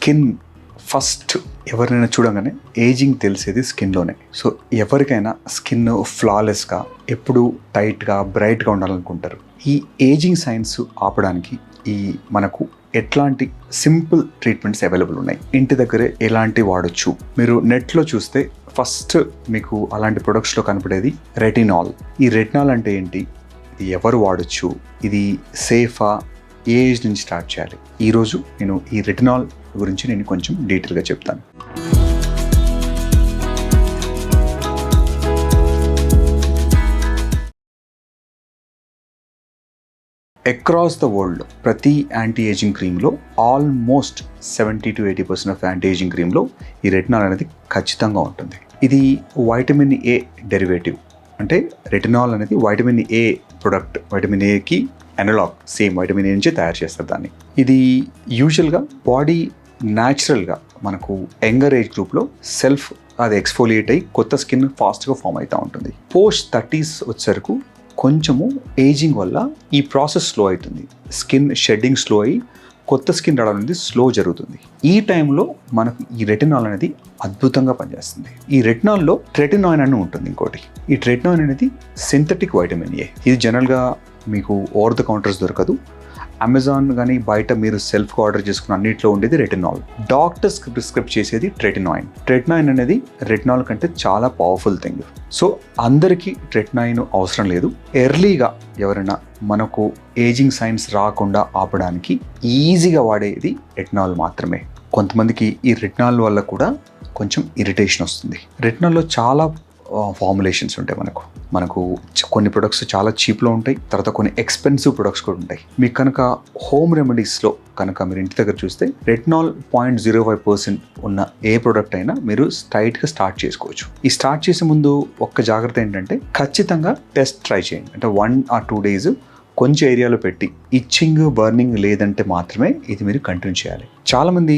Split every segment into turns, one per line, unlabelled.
Skin first ఎవరైనా చూడగానే ageing తెలిసేది స్కిన్లోనే. సో ఎవరికైనా స్కిన్ ఫ్లాలెస్గా ఎప్పుడు టైట్గా బ్రైట్గా ఉండాలనుకుంటారు. ఈ ఏజింగ్ సైన్స్ ఆపడానికి మనకు ఎట్లాంటి సింపుల్ ట్రీట్మెంట్స్ అవైలబుల్ ఉన్నాయి, ఇంటి దగ్గరే ఎలాంటి వాడచ్చు. మీరు నెట్లో చూస్తే ఫస్ట్ మీకు అలాంటి ప్రొడక్ట్స్లో కనపడేది రెటినాల్. ఈ రెటినాల్ అంటే ఏంటి, ఇది ఎవరు వాడచ్చు, ఇది సేఫా, ఏ ఏజ్ నుంచి స్టార్ట్ చేయాలి, ఈరోజు నేను ఈ రెటినాల్ గురించి నేను కొంచెం డీటెయిల్గా చెప్తాను. అక్రాస్ ద వరల్డ్ ప్రతి యాంటీ ఏజింగ్ క్రీమ్లో ఆల్మోస్ట్ 70-80% ఆఫ్ యాంటీ ఏజింగ్ క్రీమ్లో ఈ రెటినాల్ అనేది ఖచ్చితంగా ఉంటుంది. ఇది వైటమిన్ ఏ డెరివేటివ్. అంటే రెటినాల్ అనేది వైటమిన్ ఏ ప్రొడక్ట్. వైటమిన్ ఏకి అనలాగ్, సేమ్ వైటమిన్ ఏ నుంచి తయారు చేస్తారు దాన్ని. ఇది యూజువల్గా బాడీ న్యాచురల్గా మనకు యంగర్ ఏజ్ గ్రూప్లో అది ఎక్స్ఫోలియేట్ అయ్యి కొత్త స్కిన్ ఫాస్ట్గా ఫామ్ అవుతూ ఉంటుంది. పోస్ట్ 30s వచ్చేసరికి కొంచెము ఏజింగ్ వల్ల ఈ ప్రాసెస్ స్లో అవుతుంది. స్కిన్ షెడ్డింగ్ స్లో అయ్యి కొత్త స్కిన్ రావడం అనేది స్లో జరుగుతుంది. ఈ టైంలో మనకు ఈ రెటినాల్ అనేది అద్భుతంగా పనిచేస్తుంది. ఈ రెటినాల్లో ట్రెటినాయిన్ అని ఉంటుంది ఇంకోటి. ఈ ట్రెటినాయిన్ అనేది సింథటిక్ వైటమిన్ ఏ. ఇది జనరల్గా మీకు ఓవర్ ద కౌంటర్స్ దొరకదు. అమెజాన్ కానీ బయట మీరు సెల్ఫ్గా ఆర్డర్ చేసుకున్న అన్నింటిలో ఉండేది రెటినాల్. డాక్టర్స్ ప్రిస్క్రైబ్ చేసేది ట్రెటినాయిన్. ట్రెటినాయిన్ అనేది రెటినాల్ కంటే చాలా పవర్ఫుల్ థింగ్. సో అందరికీ ట్రెటినాయిన్ అవసరం లేదు. ఎర్లీగా ఎవరైనా మనకు ఏజింగ్ సైన్స్ రాకుండా ఆపడానికి ఈజీగా వాడేది రెటినాల్ మాత్రమే. కొంతమందికి ఈ రెటినాల్ వల్ల కూడా కొంచెం ఇరిటేషన్ వస్తుంది. రెటినాల్లో చాలా ఫార్ములేషన్స్ ఉంటాయి. మనకు కొన్ని ప్రొడక్ట్స్ చాలా చీప్లో ఉంటాయి, తర్వాత కొన్ని ఎక్స్పెన్సివ్ ప్రొడక్ట్స్ కూడా ఉంటాయి. మీకు కనుక హోమ్ రెమెడీస్లో కనుక మీరు ఇంటి దగ్గర చూస్తే రెటినాల్ 0.05% ఉన్న ఏ ప్రోడక్ట్ అయినా మీరు స్ట్రైట్గా స్టార్ట్ చేసుకోవచ్చు. ఈ స్టార్ట్ చేసే ముందు ఒక్క జాగ్రత్త ఏంటంటే ఖచ్చితంగా టెస్ట్ ట్రై చేయండి. అంటే 1 or 2 days కొంచెం ఏరియాలో పెట్టి ఇచ్చింగ్, బర్నింగ్ లేదంటే మాత్రమే ఇది మీరు కంటిన్యూ చేయాలి. చాలామంది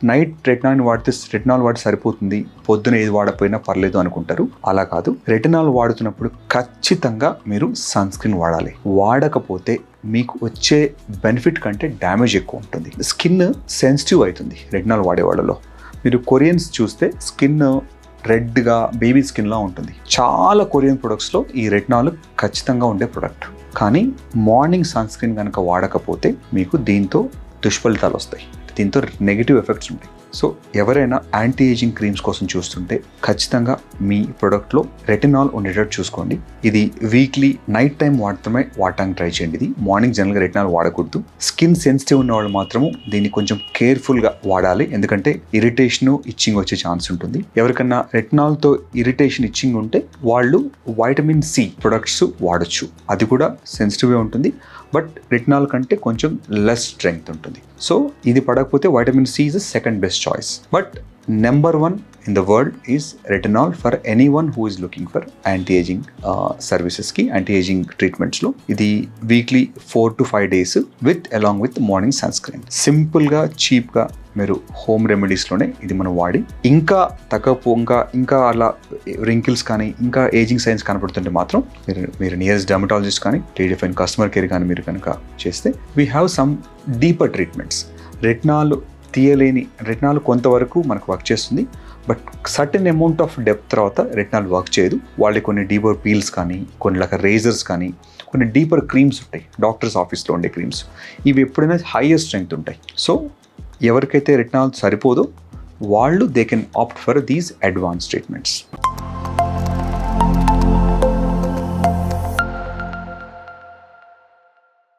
నైట్ రెటినాల్ వాడితే సరిపోతుంది, పొద్దున ఏది వాడకపోయినా పర్లేదు అనుకుంటారు. అలా కాదు. రెటినాల్ వాడుతున్నప్పుడు ఖచ్చితంగా మీరు సన్ స్క్రీన్ వాడాలి. వాడకపోతే మీకు వచ్చే బెనిఫిట్ కంటే డ్యామేజ్ ఎక్కువ ఉంటుంది. స్కిన్ సెన్సిటివ్ అవుతుంది రెటినాల్ వాడే వాళ్ళలో. మీరు కొరియన్స్ చూస్తే స్కిన్ రెడ్గా బేబీ స్కిన్లా ఉంటుంది. చాలా కొరియన్ ప్రొడక్ట్స్లో ఈ రెటినాల్ ఖచ్చితంగా ఉండే ప్రొడక్ట్. కానీ మార్నింగ్ సన్ స్క్రీన్ కనుక వాడకపోతే మీకు దీంతో దుష్ఫలితాలు వస్తాయి, దీంతో నెగిటివ్ ఎఫెక్ట్స్ ఉంటాయి. సో ఎవరైనా యాంటీ ఏజింగ్ క్రీమ్స్ కోసం చూస్తుంటే ఖచ్చితంగా మీ ప్రొడక్ట్లో రెటినాల్ ఉండేటట్టు చూసుకోండి. ఇది వీక్లీ నైట్ టైం వాడటానికి ట్రై చేయండి. ఇది మార్నింగ్ జనరల్గా రెటినాల్ వాడకూడదు. స్కిన్ సెన్సిటివ్ ఉన్న వాళ్ళు మాత్రము దీన్ని కొంచెం కేర్ఫుల్గా వాడాలి, ఎందుకంటే ఇరిటేషన్, ఇచ్చింగ్ వచ్చే ఛాన్స్ ఉంటుంది. ఎవరికన్నా రెటినాల్తో ఇరిటేషన్, ఇచ్చింగ్ ఉంటే వాళ్ళు వైటమిన్ సి ప్రొడక్ట్స్ వాడచ్చు. అది కూడా సెన్సిటివ్గా ఉంటుంది, బట్ రెటినాల్ కంటే కొంచెం లెస్ స్ట్రెంగ్త్ ఉంటుంది. సో ఇది పడకపోతే vitamin C is the second best choice. But number 1 in the world is retinol for anyone who is looking for anti-aging services ki anti-aging treatments lo. Idi weekly 4 to 5 days along with morning sunscreen. Simple ga, cheap ga మీరు home రెమెడీస్లోనే ఇది మనం వాడి ఇంకా అలా wrinkles కానీ ఇంకా ageing science కనపడుతుంటే మాత్రం మీరు నియరెస్ట్ డర్మటాలజిస్ట్ కానీ టీడీఫైన్ కస్టమర్ కేర్ కానీ మీరు కనుక చేస్తే we have some deeper treatments. Retinol కొంతవరకు మనకు వర్క్ చేస్తుంది, but certain amount of depth తర్వాత రెటినాల్ వర్క్ చేయదు. వాళ్ళకి కొన్ని డీపర్ పీల్స్ కానీ, కొన్ని రకాల రేజర్స్ కానీ, కొన్ని డీపర్ క్రీమ్స్ ఉంటాయి డాక్టర్స్ ఆఫీస్లో ఉండే క్రీమ్స్. ఇవి ఎప్పుడైనా హైయర్ స్ట్రెంగ్త్ ఉంటాయి. సో ఎవరికైతే రెటినాల్ సరిపోదో వాళ్ళు they can opt for these advance treatments.